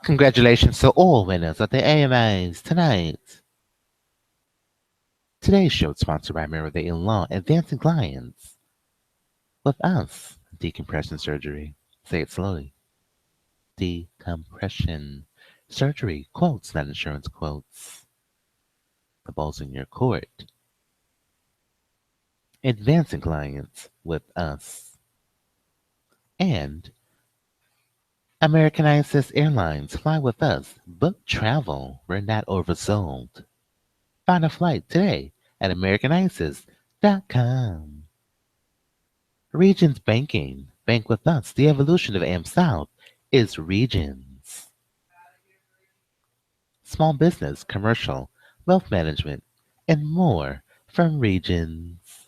Congratulations to all winners of the AMAs tonight. Today's show is sponsored by MerriweatherA.Law, advancing clients with us. Decompression surgery. Say it slowly. Decompression surgery. Quotes, not insurance quotes. The ball's in your court. Advancing clients with us. And American ISS Airlines. Fly with us. Book travel. We're not oversold. Find a flight today at AmericanISIS.com. Regions Banking. Bank with us. The evolution of AM South is Regions. Small business, commercial, wealth management, and more from Regions.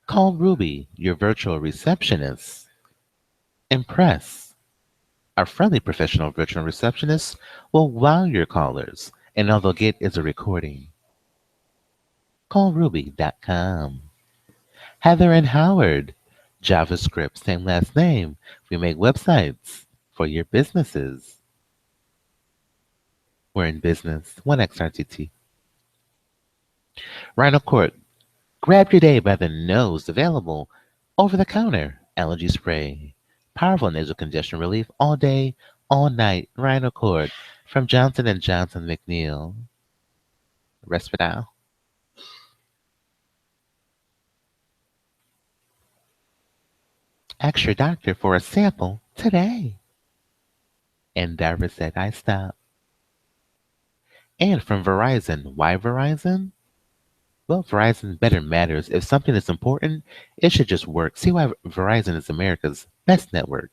Call Ruby, your virtual receptionist. Impress. Our friendly professional virtual receptionist will wow your callers, and all they'll get is a recording. Callruby.com. Heather and Howard. JavaScript, same last name. We make websites for your businesses. We're in business. 1XRTT. Rhino Court. Grab your day by the nose. Available over the counter. Allergy spray. Powerful nasal congestion relief all day, all night. Rhino Court from Johnson & Johnson McNeil. Respital. Ask your doctor for a sample today. And Darva said, I stop. And from Verizon. Why Verizon? Well, Verizon better matters. If something is important, it should just work. See why Verizon is America's best network.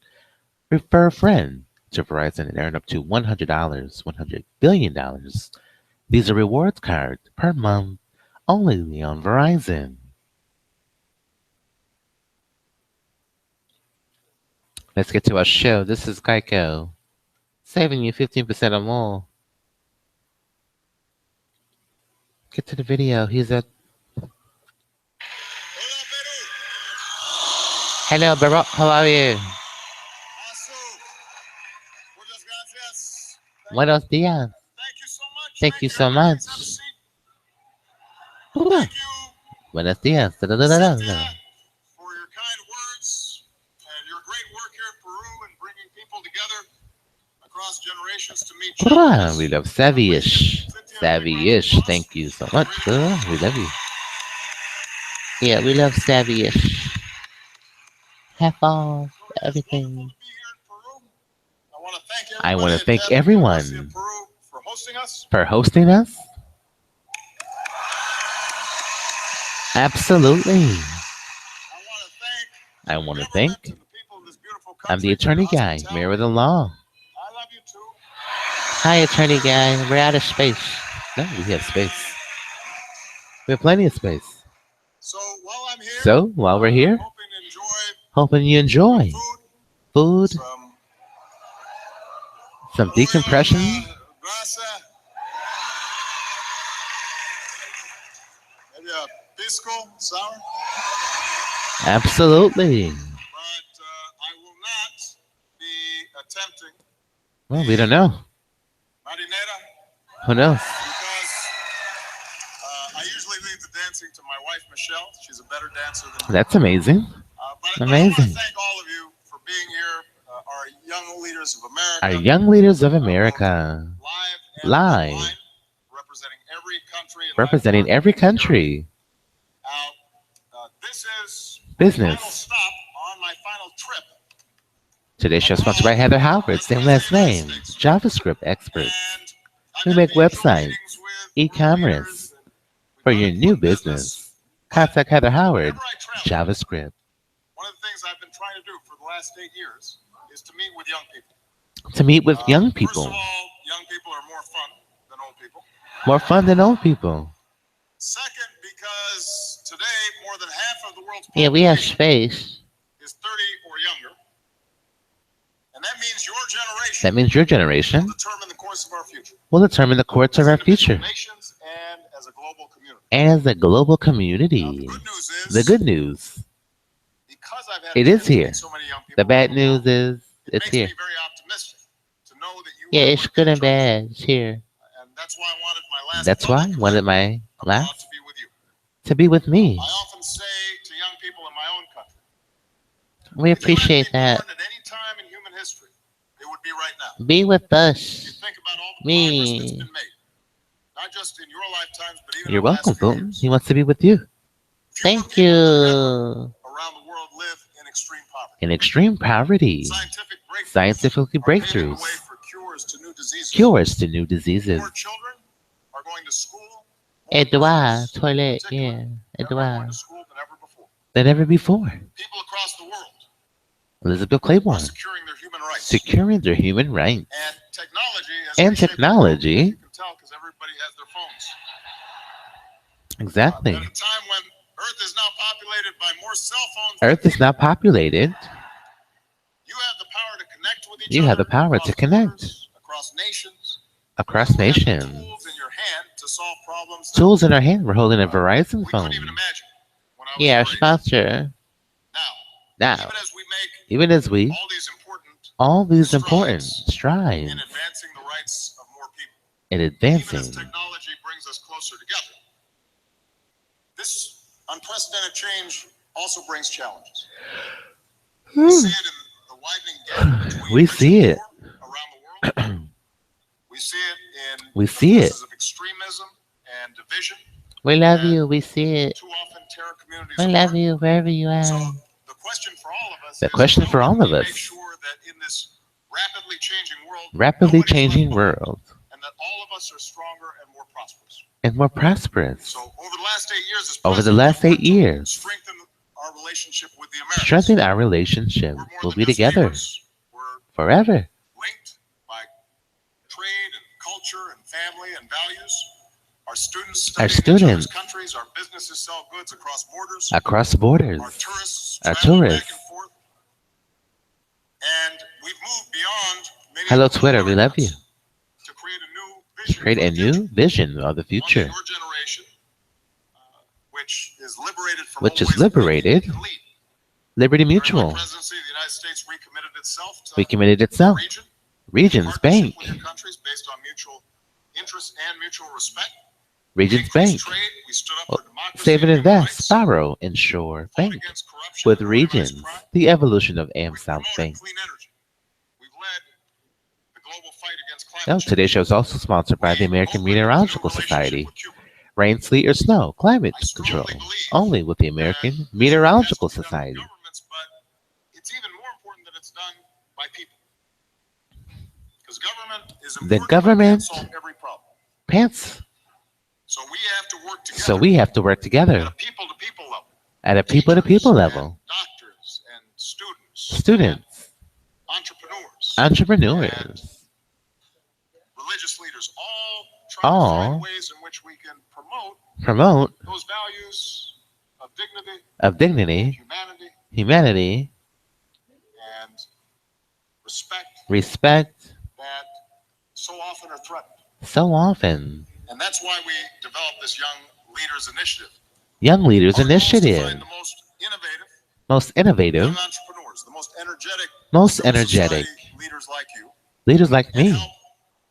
Refer a friend to Verizon and earn up to $100, $100 billion. Visa rewards card per month only on Verizon. Let's get to our show. This is Geico, saving you 15% or more. Get to the video. He's a... Hello, Barack. How are you? Buenos días. Thank you so much. Buenos días. For your kind words and your great work here in Peru and bringing people together across generations to meet challenges. We love Savvy-ish. Savvy-ish. Thank you so much. We love you. Yeah, we love Savvy-ish. Half off everything. I want to thank everyone for hosting us. Absolutely. I want to thank. I'm the attorney guy, MerriweatherA.Law. Hi, attorney guy. We're out of space. No, we have space. We have plenty of space. So while we're here, hoping you enjoy food, some decompression. Maybe a pisco sour. Absolutely. But I will not be attempting. Well, we don't know. Marinera. Who knows? Because I usually leave the dancing to my wife, Michelle. She's a better dancer than me. That's amazing. But amazing. I want to thank all of you for being here. Our young leaders of America. Our young leaders of America. Live. Representing every country. This is business. Stop on my final trip. Today's show is sponsored by Heather Howard, same last name, JavaScript experts. We make websites, e-commerce for your new business. Contact Heather Howard, JavaScript. One of the things I've been trying to do for the last 8 years is to meet with young people. To meet with young people. First of all, young people are more fun than old people. More fun than old people. Second, because today more than half of the world's population, yeah, we have space, is 30 or younger. And that means your generation. That means your generation will determine the course of our future. Will determine the course of our future. Nations and as a global community. As a global community. The good news. Because I've had it is here. So many young people, the bad news is it's here. Makes me very optimistic to know Yeah, it's good and bad. It's here. And that's why I wanted my last That's why I public wanted event my abroad last to be with you. to be with me. I often say to young people in my own country, We if you had to appreciate be that. born at any time in human history, it would be right now. Be with If you us. think about all the progress that's Me. been made, not just in your lifetimes, but even You're in the welcome, last few Putin. years. He wants to be with you. Fewer Thank people than ever you. around the world live in extreme poverty. In extreme poverty, Scientific breakthroughs scientifically are paving the way breakthroughs, for cures to new diseases. cures to new diseases. More children are going to school. More Edouard, girls, in toilet, particular, yeah, are going Edouard. to school than ever before. Than ever before. People across the world Elizabeth are Claiborne. securing their human rights. Securing their human rights. And technology has And reshaped the world, technology. as you can tell, because everybody has their phones. Exactly. At a time when Earth is now populated by more cell phones. Earth is now populated. You have the power to connect with each You other. have the power across to connect. borders, across nations. Across You have the nations. tools in your hand to solve problems that Tools in our hand. We're holding a Verizon we couldn't phone. even imagine when I was Yeah, our your age. sponsor. Now, Now, even as we make even as we all these all these important strides strides in advancing the rights of more people, in even as advancing technology brings us closer together, this unprecedented change also brings challenges. We see it in the widening gap between We rich see and it. poor around the world. We see it in We the see it. forces of extremism and division. We love And you. We see it. too often tear communities We apart. love you wherever you So are. the question for all of us The is, question how for can all we of make us. sure that in this rapidly changing world, Rapidly nobody's left changing behind, world. and that all of us are stronger and more prosperous? And more prosperous. So over the last 8 years, as Over the president, last we've 8 worked to years, strengthen our relationship with the Americas. strengthen our relationship. We're more We'll than be just together neighbors. We're forever. linked by trade and culture and family and values. Our students study Our in each other's students countries. Our businesses sell goods across borders. across borders. Our tourists Our travel back tourists. and forth. And we've moved beyond many Hello, of the Twitter. We love you. to create a new To vision create for a the future. new vision of the One that future, your generation, which is liberated from which old is ways of thinking, liberated. can lead. Liberty During my Mutual. presidency, the United States recommitted itself to Recommitted the itself. region, in Regions partnership Bank. with your countries based on mutual interest and mutual respect. Regions We Bank. increased trade. We stood up for democracy Save and and human invest. rights. Borrow. Insure. Fought Bank. against corruption With and organized Regions. crime. The evolution of AM We've South promoted Bank. clean energy. We've led the global fight against Oh, climate change. today's show is also sponsored by the We American opened a new Meteorological relationship Society. with Cuba. Rain, sleet, or snow. Climate I strongly control. believe Only with the that American this work Meteorological has to be done with Society. governments, but it's even more important that it's done by people. Because government is The important, but it government can't solve every problem. pants. So we have to work together So we have to work at together a people-to-people level. at a people-to-people Teachers level. and doctors and students, Students, and entrepreneurs, entrepreneurs, and religious leaders, all trying to all find ways in which we can promote promote those values of dignity, of dignity, humanity, humanity, and respect respect, that so often are threatened. so often. And that's why we developed this Young Leaders Initiative. Young Leaders Our goal is to Initiative. find the most innovative Most innovative, young entrepreneurs, the most energetic, most civil energetic society leaders like you, leaders like and me. help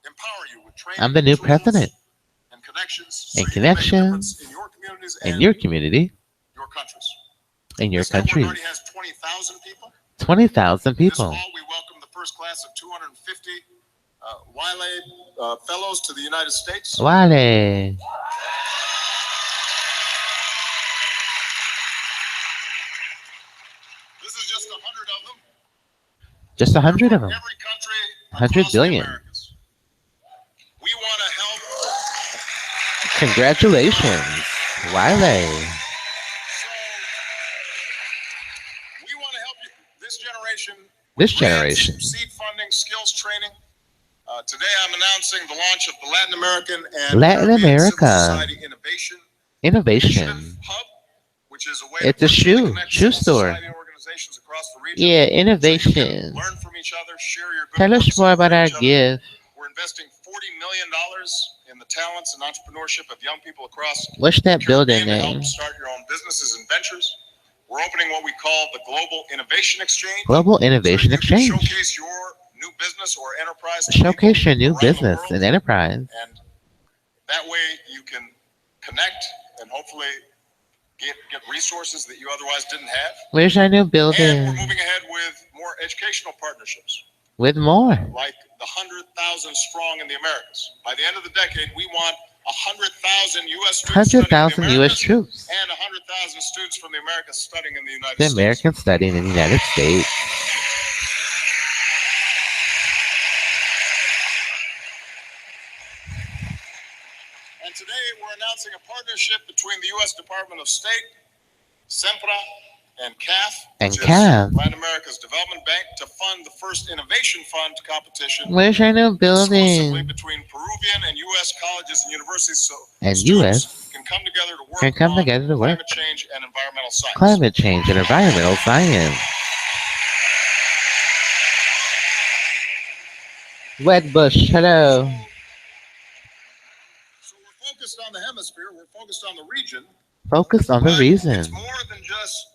empower you with training, I'm the new tools, president. and connections, so And you can make a difference connections in your communities in and your community, your countries. in your This network countries. already has 20,000 people. 20,000 This people. fall, we welcome the first class of 250 WILE fellows to the United States. Wale. This is just 100 of them. Just 100 of them. Every country 100 across the billion. Americas. We want to help. Congratulations, Wale. So we want to help you. This generation. This grants, generation. Seed funding, skills training. Today I'm announcing the launch of the Latin American and Latin Caribbean America. Civil Society Innovation Innovation. Hub, which is a way It's to a shoe connect store. civil society organizations across the region. Yeah, So you can innovation. learn from each other, share your good Tell us works, more about our celebrate each other. gift. We're investing $40 million in the talents and entrepreneurship of young people across What's that the building Caribbean to help name? start your own businesses and ventures. We're opening what we call the Global Innovation Exchange. Global so that Innovation you can Exchange. showcase your new business or enterprise to Showcase your people new around the business world. and enterprise. And that way you can connect and hopefully get resources that you otherwise didn't have. Where's our new And building? we're moving ahead with more educational partnerships. With more. Like the 100,000 strong in the Americas. By the end of the decade, we want 100,000 U.S. students 100,000 U.S. troops. and 100,000 students from the Americas studying in the United The States. Americans studying in the United States. And today we're announcing a partnership between the U.S. Department of State, SEMPRA, and CAF, which is Latin America's Development Bank, to fund the first innovation fund competition. Where's your new Exclusively building? between Peruvian and U.S. colleges and universities, so And students U.S. can come together to work can come on together to work. climate change and environmental science. Climate change and environmental science. Wedbush, hello. So we're focused on the hemisphere, we're focused on the region. Focus on the But reason. it's more than just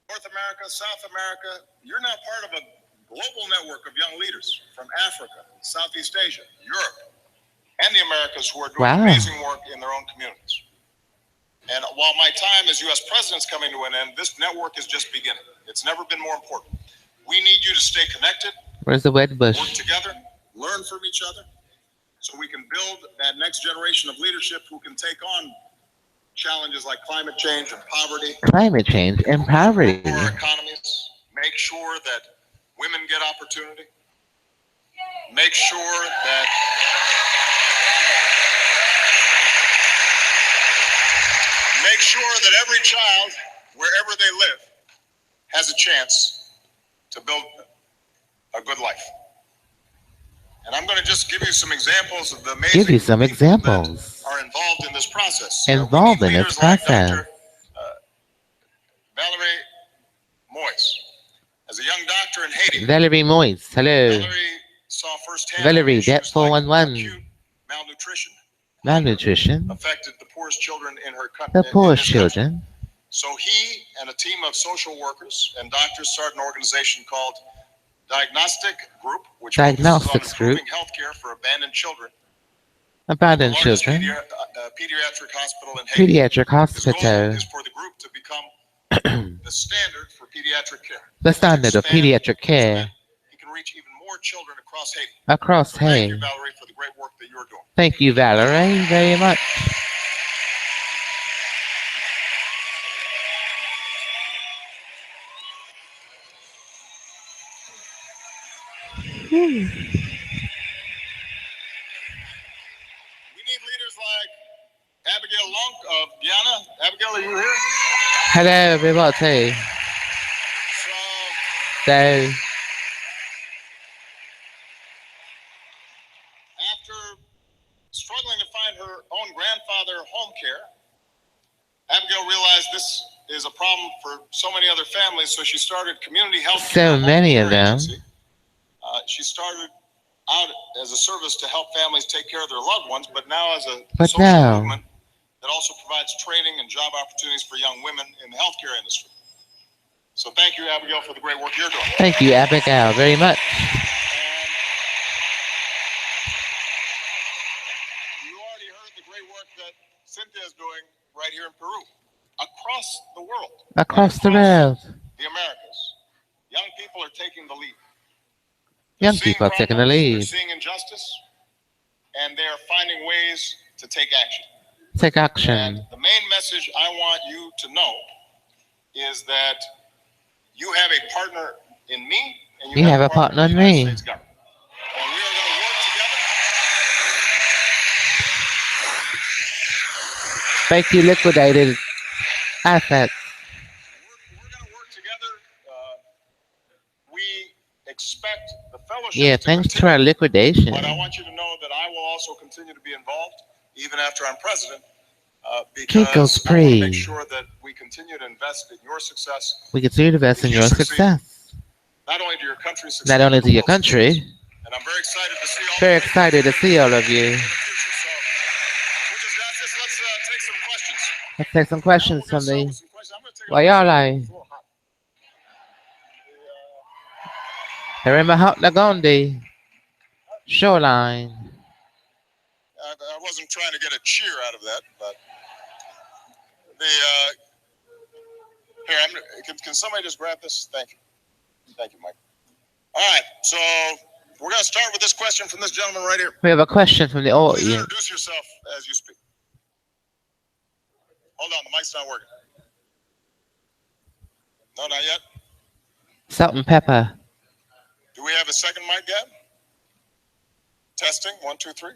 North America, South America. You're now part of a global network of young leaders from Africa, Southeast Asia, Europe, and the Americas who are doing amazing work in their own communities. And while my time as U.S. President's coming to an end, this network is just beginning. It's never been more important. We need you to stay connected. Where's the Wedbush? Work together, learn from each other, so we can build that next generation of leadership who can take on challenges like climate change and poverty. Climate change and poverty. Grow our economies, make sure that women get opportunity, make sure that every child, wherever they live, has a chance to build a good life. And I'm going to just give you some examples of the amazing people that are involved in this process. Involved in this process. Like Dr. Valerie Moyes, as a young doctor in Haiti. Valerie Moyes, hello. Valerie saw firsthand Valerie, that 411. Acute malnutrition affected the poorest children in her country. The poorest children. So he and a team of social workers and doctors started an organization called Diagnostic Group, which Diagnostics focuses on Group. improving healthcare for abandoned children. Abandoned children. Pediatric hospital in Haiti. Pediatric hospital. His goal is for the group to become the standard for pediatric care. The standard of pediatric care. He can reach even more children across Haiti. Across Thank Haiti. you, Valerie, for the great work that you're doing. Thank you, Valerie, very much. We need leaders like Abigail Long of Guyana. Abigail, are you here? Hello, everybody. So, after struggling to find her own grandfather home care, Abigail realized this is a problem for so many other families, so she started community health care. So many of them. She started out as a service to help families take care of their loved ones, but now as a social movement that also provides training and job opportunities for young women in the healthcare industry. So thank you, Abigail, for the great work you're doing. Thank you, Abigail, very much. And you already heard the great work that Cynthia is doing right here in Peru, across the world. Across the world. The Americas. Young people are taking the lead. Young people are taking the lead. They're seeing injustice, and they are finding ways to take action. Take action. And the main message I want you to know is that you have a partner in me, and you have a partner in the United States government. And we are going to work together. Thank you, liquidated assets. We're going to work together. We expect the fellowship. Yeah, thanks to our liquidation. But I want you to know that I will also continue to be involved, even after I'm president, because I want to make sure that we continue to invest in your success. We continue to invest in your success. Not only to your country's success. Not only to your country. And I'm very excited to see all. Very excited to see all of you. Let's take some questions from the Lagonde shoreline. I wasn't trying to get a cheer out of that, but the here, can somebody just grab this? Thank you, Mike. All right, so we're going to start with this question from this gentleman right here. We have a question from the Please audience. introduce yourself as you speak. Hold on, the mic's not working. No, not yet. Salt and pepper. Do we have a second mic yet? Testing, 1, 2, 3.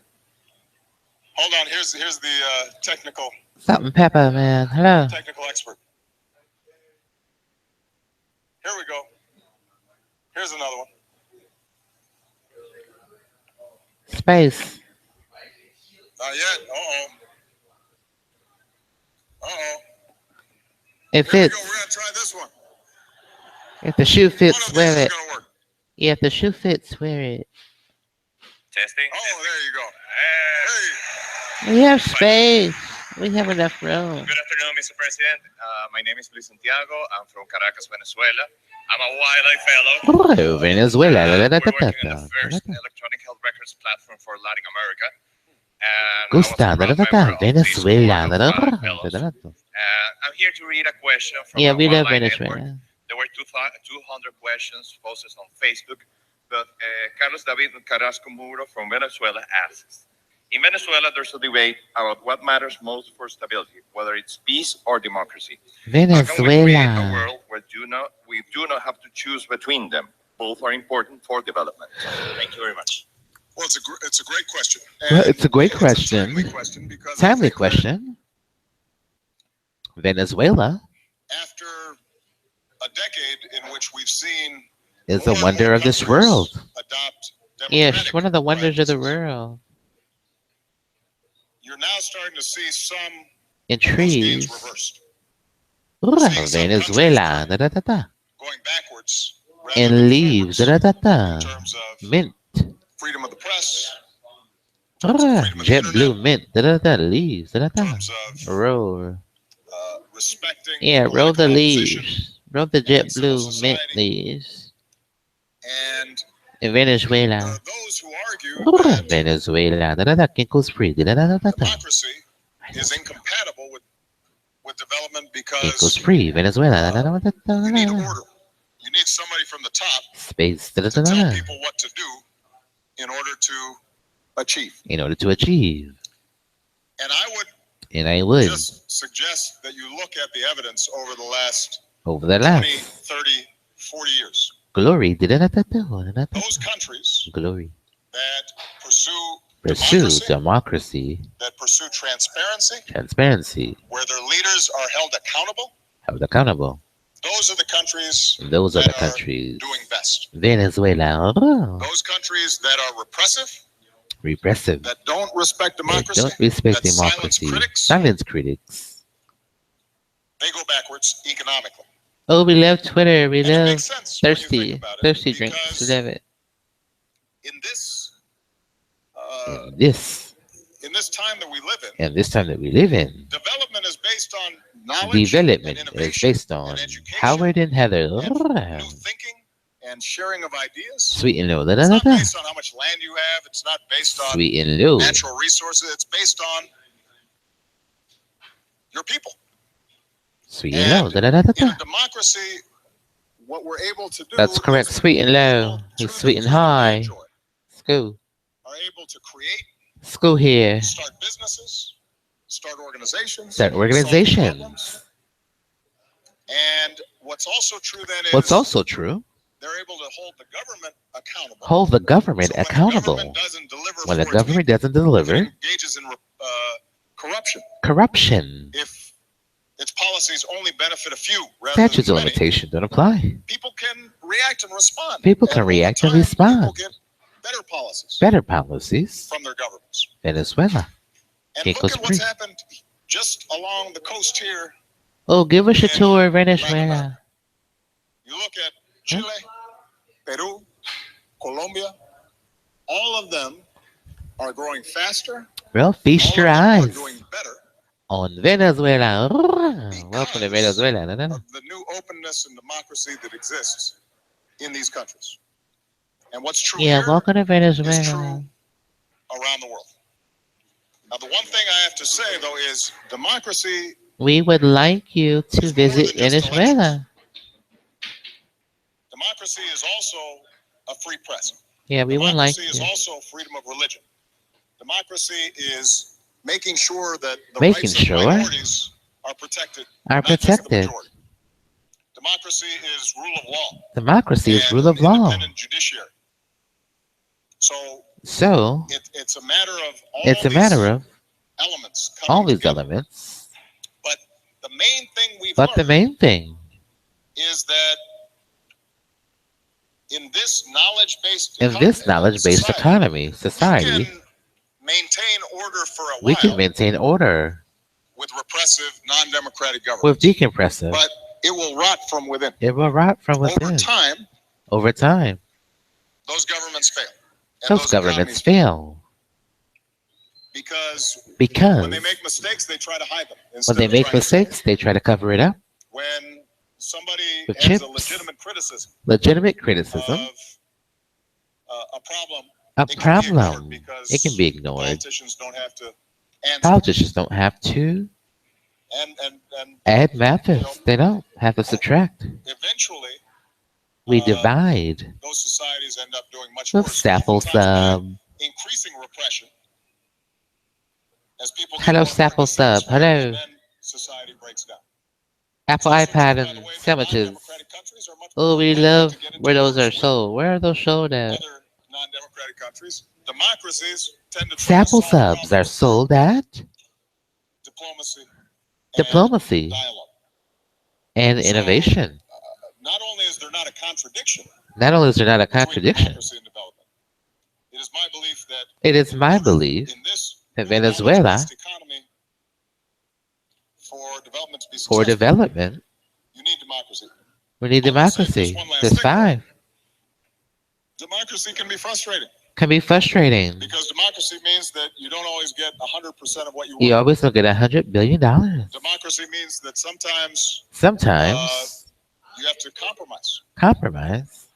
Hold on, here's the technical. Salt and pepper, man. Hello. Technical expert. Here we go. Here's another one. Space. Not yet. Uh-oh. If Here we it's go. We're going to try this one. if the shoe fits, One of wear these it. is going to work. Yeah, if the shoe fits, wear it. Testing. Oh, there you go. Hey. We have space. We have enough room. Good afternoon, Mr. President. My name is Luis Santiago. I'm from Caracas, Venezuela. I'm a wildlife fellow. Oh, Venezuela. We're working on the first electronic health records platform for Latin America. Gusta, Venezuela. I'm here to read a question from Yeah, our we love online Venezuela. network. There were 200 questions posted on Facebook, but Carlos David Carrasco Muro from Venezuela asks, in Venezuela, there's a debate about what matters most for stability, whether it's peace or democracy. How can we create a Venezuela. world where we do not have to choose between them? Both are important for development. Thank you very much. Well, it's a great question. Well, it's a great question. Timely question because Timely question. Venezuela after a decade in which we've seen is more a and wonder more of this countries world. adopt Yes, democratic one of the wonders of the practices. world. You're now starting to see some In of those trees. gains reversed, Ooh, Seeing some Venezuela. countries Da, da, da, da. going backwards rather And than leaves. Da, forwards da, da, in da. terms of Mint. freedom of the press, in terms of Ah, freedom of the jet internet, blue mint. Da, da, da. Leaves. Da, da, in da. terms of Roll. respecting Yeah, roll the political opposition leaves. Roll the jet and civil blue mint society. leaves. And In there Venezuela. are those who argue Ooh, that Venezuela. Da, da, da. Quem free. Da, da, da, da, da. democracy is incompatible with development Quem because free. Venezuela. Da, da, da, da, da, you need da. order. You need somebody from the top Space. Da, da, to da, tell da. people what to do in order to achieve. In order to achieve. And I would And I would. just suggest that you look at the evidence over the last Over the 20, last. 30, 40 years. Glory. Da, da, da, da, da, da, da. Those countries Glory. that pursue Pursue democracy, democracy. that pursue transparency, Transparency. where their leaders are held accountable, Held accountable. those are the countries Those are that the countries. doing best. Venezuela. Oh, Those countries that are repressive, repressive. that don't respect They democracy, don't respect that silence democracy. critics, Silence critics. they go backwards economically. Oh, we love Twitter. We And it love makes sense when you think thirsty. about it, Thirsty drinks. because We love it. in this In this time that we live in, and this time that we live in, development is based on knowledge, development and is innovation, based on and education, Howard and Heather. and new thinking and sharing of ideas. Sweet and low. Da, da, It's da, not da. based on how much land you have. It's not based on Sweet and low. natural resources. It's based on your people. Sweet and low. And Da, da, da, da, in da. a democracy, what we're able to do That's correct. is Sweet and low. people, through It's sweet the and freedom they high. enjoy, School. are able to create, School here. start businesses, start organizations, Start solve organizations. problems. And what's also true then is What's also true? they're able to hold the government accountable. Hold the government So when accountable. the government doesn't deliver When the for its government people, doesn't if it deliver, engages in corruption, corruption. if its policies only benefit a few rather Statutes than of many, limitation don't apply. people can react and respond. People And can over react and time, respond. People get better policies Better policies. from their governments. Venezuela. And Can't look go at what's free. happened just along the coast here. Oh, give us a in tour of Latin Venezuela. America. You look at Chile, Peru, Colombia, all of them are growing faster. Well, feast All your of them are eyes doing better on Venezuela. Welcome to because Venezuela. of the new openness and democracy that exists in these countries. And what's true Yeah, here welcome to is true Venezuela. around the world. Now, the one thing I have to say, though, is democracy We would like you to is more visit than just elections. Venezuela. Democracy is also a free press. Yeah, we would like Democracy is you. also freedom of religion. Democracy is making sure that the Making rights of sure minorities are protected, are not just the protected. majority. Democracy is rule of law Democracy is and rule an of law. independent judiciary. So So it's a matter of all it's a these matter of elements all coming these together. elements. But the main thing we've But the learned main thing is that in this knowledge-based in this knowledge-based society, society, we can maintain order for a we can while maintain order with repressive, non-democratic with governments. decompressive. But it will rot from within. It will rot from Over within. time, Over time, those governments fail. And those governments fail. Because Because when they make mistakes, they try to hide them. when they make mistakes, they try to cover it up. When somebody With has chips. a Legitimate criticism of a problem, a it can be ignored problem. because It can be ignored. politicians don't have to answer. Politicians don't have to And add methods. They don't have to subtract. eventually, We divide. those societies end up doing much With worse. Sapple Sub. Increasing repression as people get Hello, more Sapple satisfied, Sub. Hello. and then society breaks down. Apple So it seems, iPad by the and way, that sandwiches. non-democratic countries are much Oh, more we likely love to get into where those wars are with sold. Where are those sold at? other non-democratic countries. Democracies tend to try to Sapple solve Subs are problems sold at diplomacy diplomacy dialogue. and So, innovation. not only is there not a contradiction Not only is there not a between contradiction, democracy and development, it is my belief that it is my belief in this that new Venezuela, knowledge-based economy, for development to be for successful, development, you need democracy. we need I'll just say this democracy. one last There's thing, though. 5. Democracy can be frustrating Can be frustrating. because democracy means that you don't always get 100% of what you You want. always don't get $100 billion. Democracy means that sometimes Sometimes you have to compromise, compromise.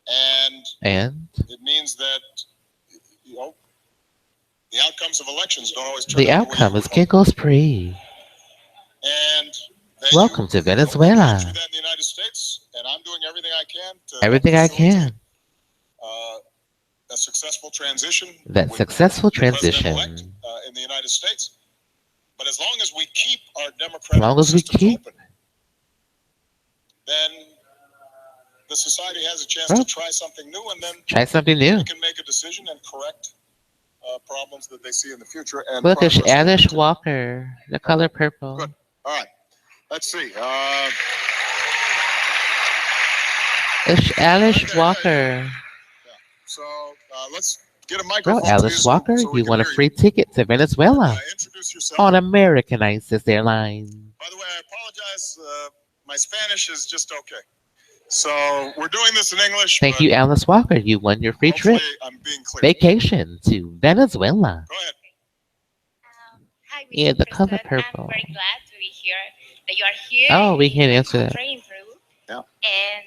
and it means that you know the outcomes of elections don't always turn The out the way you outcome would is hope. Kinko's Pre. And then Welcome to you can Venezuela. do that in the United States, and I'm doing everything I can to Everything I facilitate, can. a successful transition. That with successful the president-elect, transition. in the United States. But as long as we keep our As democratic long as we systems keep open, then the society has a chance to try something new, and then try something new. we can make a decision and correct problems that they see in the future. And Look, it's progress will Alice continue. Walker, the color purple. Good. All right. Let's see. It's Alice Okay, Walker. So let's get a Go, microphone to you Alice Walker. so we You can want a hear free ticket to Venezuela introduce yourself. on Americanized Airlines. By the way, I apologize. My Spanish is just okay. So we're doing this in English. Thank but you, Alice Walker. You won your free hopefully trip I'm being clear. vacation to Venezuela. Go ahead. Hi, Mr. Yeah, the color President. purple. I'm very glad to be here. That you are here. Oh, we can't in answer that. country in Peru. Yeah. And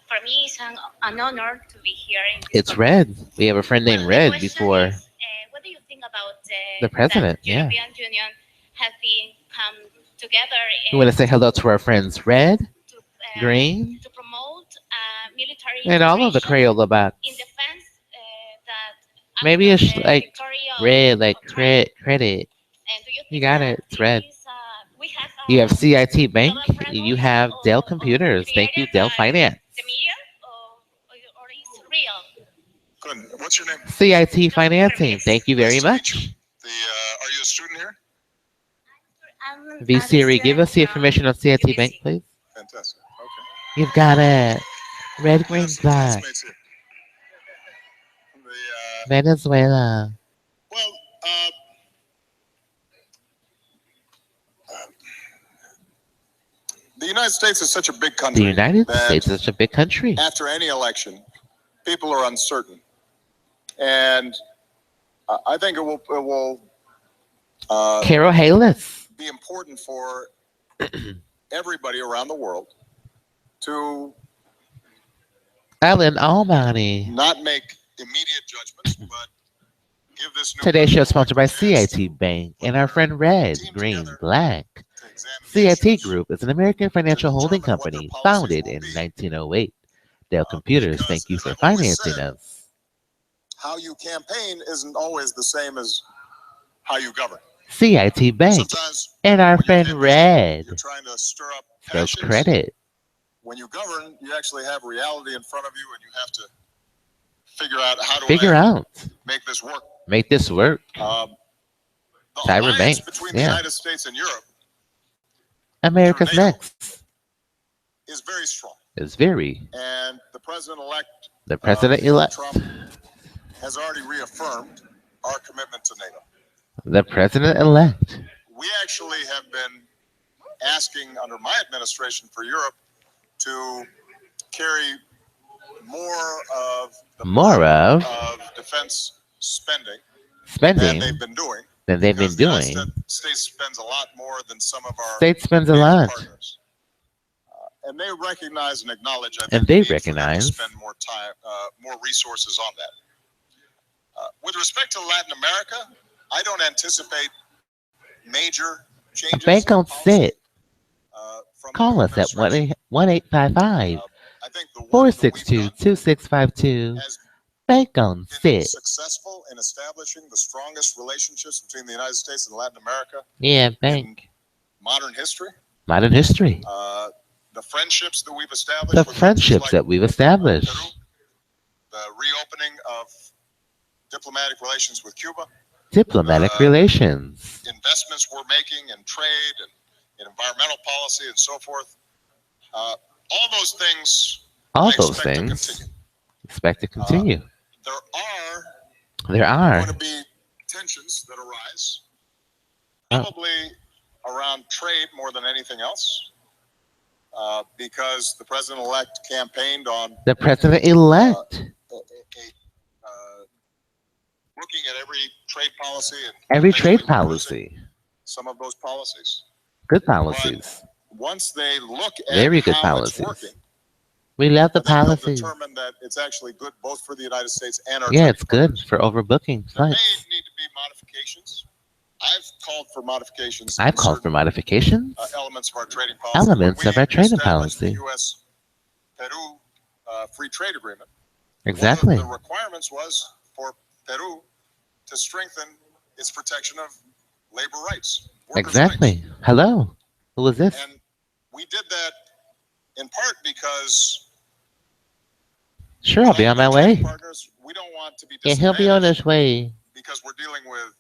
for me, it's an honor to be here. In this It's conference. Red. We have a friend named Well, Red the question before is, what do you think about the president. that Yeah. European Union have been come together We want to say hello to our friends Red, to, Green, to promote military and all of the integration Crayola bots. in defense that Maybe after it's the like victory of, Red, like of Trump. credit. And do you You think got that it. It's Red. we have You have CIT Bank. global friendly You have Dell or Computers. Thank you, created Dell by Finance. the media or is real? Good. What's your name? CIT Financing. Thank you very Nice to meet you. much. Are you a student here? V Siri, give us the information on CIT Bank, please. Fantastic. Okay. You've got it. Red, green, Yes, black. classmates here. Venezuela. Well, the United States is such a big country. The United that States is such a big country. After any election, people are uncertain, and I think it will Carol Hayles. be important for everybody around the world to Alan Almighty. not make immediate judgments, but give this new Today's show president is sponsored elect a by chance CIT to Bank put and our their friend Red, team Green, together Black. to examine the CIT issues, Group is an American to financial holding determine what their company policies founded will in be. 1908. Dell Computers, Because, thank you as for I've always financing said, us. how you campaign isn't always the same as how you govern. CIT Bank Sometimes and our when you friend campaign, you're Red trying to stir up spells passions. credit. When you govern, you actually have reality in front of you, and you have to figure out how do Figure I out. make this work. Make this work. The Tyra alliance Banks. between the Yeah. United States and Europe through America's NATO Next is very strong, is very. and the president-elect The president elect. Trump has already reaffirmed our commitment to NATO. The president elect. We actually have been asking under my administration for Europe to carry more of the More burden of of defense spending than spending they've been doing. than they've been Because the doing. United States spends a lot more than some of our State spends a NATO lot. partners. And they recognize and acknowledge, I think, And they the need for them to recognize. spend more time, more resources on that. With respect to Latin America, I don't anticipate major changes. Bank on sit. From the Call new us at administration. 1-855 I think the work that we've 462 done 2652. has Bank on been sit. successful in establishing the strongest relationships between the United States and Latin America Yeah, in bank. modern history. Modern history. The friendships that we've established The with countries friendships like that we've Peru, established. the reopening of diplomatic relations with Cuba, Diplomatic relations. investments we're making in trade and in environmental policy and so forth. All those things All I those expect to things continue. expect to continue. There are There are. going to be tensions that arise, Oh. probably around trade more than anything else, because the president-elect campaigned on The president elect. looking at every trade policy and Every eventually trade reversing policy. some of those policies. Good policies. Once they look at Very good how it's policies. working, We love the then they'll policies. determine that it's actually good both for the United States and our Yeah, trading it's good partners. for overbooking There may flights. need to be modifications. I've called for modifications. I've in called for certain, modifications. elements of our trading policy. Elements When of our we trading established policy. The U.S.-Peru free trade agreement. Exactly. One of the requirements was for Peru to strengthen its protection of labor rights. Workers' Exactly. rights. Hello. Who is this? And we did that in part because Sure, I'll be on my way. partners, we don't want to be Yeah, he'll be on his way. because we're dealing with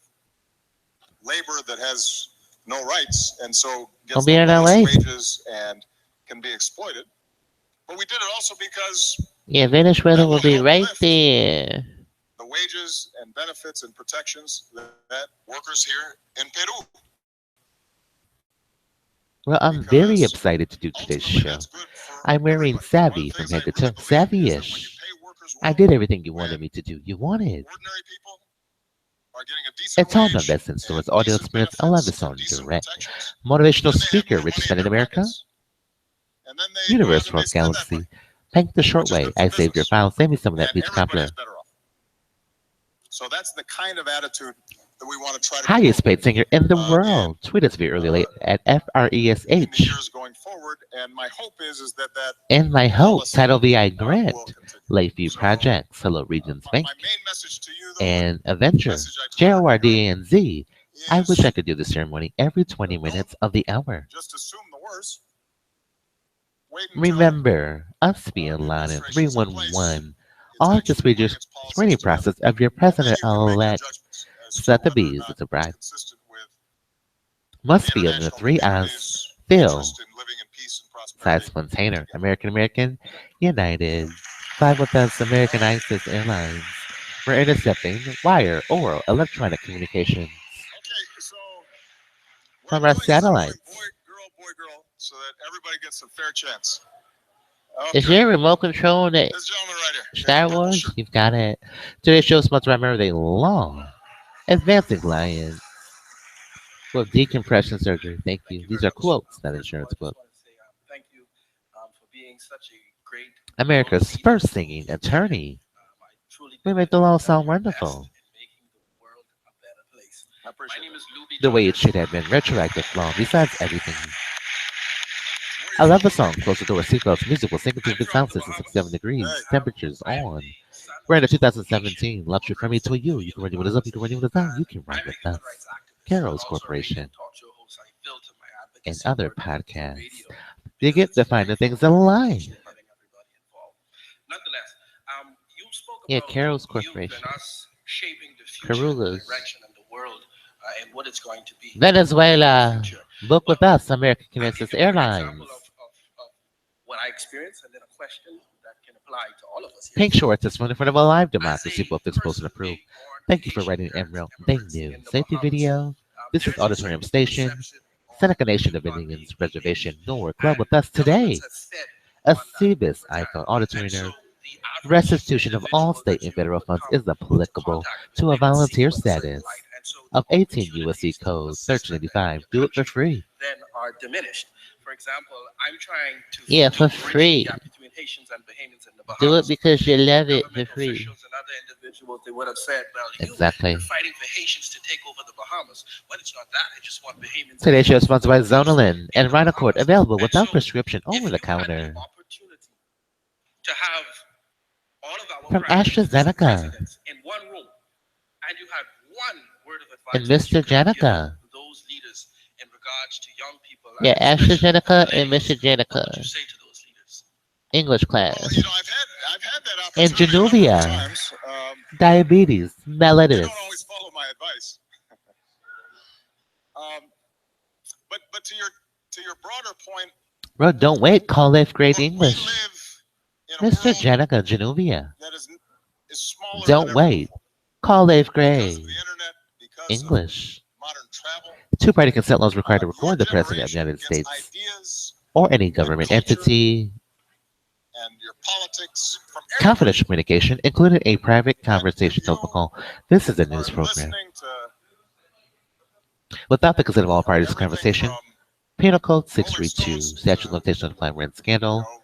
labor that has no rights and so He'll gets be the in LA. lowest wages and can be exploited. But we did it also because Yeah, Venezuela That will will be help right lift there. the wages and benefits and protections that workers here in Peru. Well, I'm very Because excited to do today's ultimately show. that's good for I'm wearing everybody. One savvy of the from things head I to really toe. believe is that when you Savvy-ish. pay workers I well, did everything you wanted when me to do. You wanted. ordinary people are getting a decent It's all my wage best in stores, and audio decent experience. I love benefits this and on decent direct. protections, Motivational then they have speaker, more richest money man in in their America. pockets. And then they go out Universe and they World spend that money, Galaxy. Thank the short which is way. good for I saved your business. file. Save me some of that And peach everybody cobbler. is better off. So that's the kind of attitude that we want to try to Highest promote paid singer in the in world. Tweet us very early late at in the FRESH. years going forward. And my hope is that And my hope, policy, title VI will grant. continue. Lakeview So, Projects. Hello Regions my Bank. main message to you, though, And Avenger. message I told JORDANZ. I wish is I could do the ceremony every 20 minutes of the hour. just assume the worst. Wait until Remember, us being line in 311. All just read your screening process of your president-elect. Set the bees, it's a bride. Must be in the 3 I's still. Size container. American, United. Fly with us, American ISIS Airlines. We're intercepting wire, oral, electronic communications from our satellites. Boy, girl, so that everybody gets a fair chance. Is your remote control that This gentleman right here. Star Wars? You've got it. Today's show is sponsored by MerriweatherA.Law. Advancing clients with decompression surgery. Thank you. These are quotes, not insurance quotes. Thank you for being such a great America's first singing attorney. I truly We make believe the law that sound you're best wonderful. in making the world a better place. My name is Luby The way Jordan. it should have been retroactive law, besides everything. Where are I you love from, the America? song. Close the door, seatbelts, music will sink into I'm the from sound the system, 67 Bahamas. degrees, Hey. temperatures I am on. the son We're of in the Haitian 2017 luxury from me immigrants to who you. You can flee run the you with us up, you Bahamas. can run you with us down, you can I'm ride a with human us. rights activist and Carol's also a radio Corporation talk show host. I filter my and advocacy other work through podcasts. radio You because get it's to a find way the things that forward for align. actually getting everybody involved. Nonetheless, you spoke Yeah, about Carol's youth and Corporation. us shaping the future and the Carulas. direction and the world and what it's going to be in the Venezuela. future. Book But with us, American I'll give Kinesis you a quick example Airlines. of what I experienced and then a question that can apply to all of us here Pink today. Shorts is one in front of a live As democracy, a both exposed and person approved. being born of Thank you for Haitian writing parents, Emerald. They immigrants knew. in the Safety Bahamas, video. This is there's a Auditorium certain Station. perception on Seneca Nation youth of Indians being Reservation. Haitian, Nowhere Club and with us governments today. have fed A on that CBIS over iPhone time. And so Auditorium. the average Restitution of all individual state that and you federal would funds come is into applicable contact with, to a they would see volunteer you in a certain status light. And so the of 18 USC opportunities to Code assist and help 1385. your Do it for country free. then are diminished. For example, I'm trying Yeah, to for bridge the free. gap between Haitians and Bahamians in the Do it Bahamas. because you If love it for government free. officials and other individuals, they would have said, well, you're Exactly. fighting for Haitians to take over the Bahamas. Well, it's not that. I just want Bahamians and Today's show is Haitians to sponsored by coexist Zonulin in and the Rhinocord, Bahamas. available And so without prescription, over if the you had the counter. opportunity to have all of our From prime ministers and AstraZeneca presidents in one room, and you had one word of and advice that you Mr. could have given Jenica. those leaders in regards to young people and Yeah, especially the AstraZeneca and Mr. millennials, what would you Jenica. say to those leaders? English Well, you class. know, I've had that And opportunity a number of Januvia. times. Diabetes. They Mellitus. don't always follow my advice. Um, but to your broader point, Bro, don't wait. Call 8th grade look, we English. live in a Mr. world Jenica Januvia. that is smaller than Don't ever wait. before Call 8th because of grade the internet, because of English. modern travel. Two-party consent laws required to Your record the President of the generation United gets States ideas or any and government culture entity. and your politics from everywhere. Confidential communication, including a private And if conversation you telephone call. This is a news are program. listening to Without the consent of all parties to the everything conversation, from Penal Code Rolling 632, Stones to statute of limitations on flagrant rent you scandal, know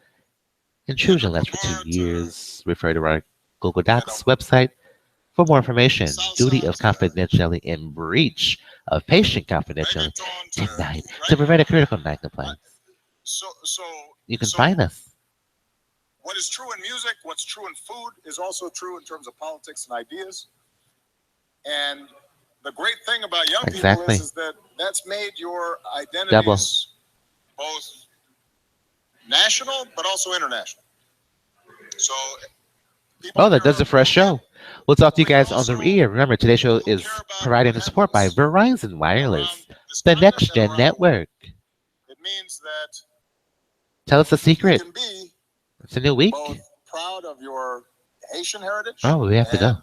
intrusion Kendrick lasts for 2 Lamar to years. Refer to our Google you know Docs website for more information. Duty salsa of to confidentiality and breach of patient confidentiality reggaeton to denied to right. prevent a critical non-compliance. So so You can so find us. what is true in music, what's true in food, is also true in terms of politics and ideas. And the great thing about young people Exactly. is that that's made your Double. identities both national but also international. So people Oh, that care does it for our who you show. We'll talk to you but guys on also the ear. Remember, today's show who is care about provided what and support by happens Verizon around Wireless, this the continent next and gen around the world. network. It means that Tell us the you secret. can be It's a new week. both proud of your Haitian heritage Oh, we have to and go.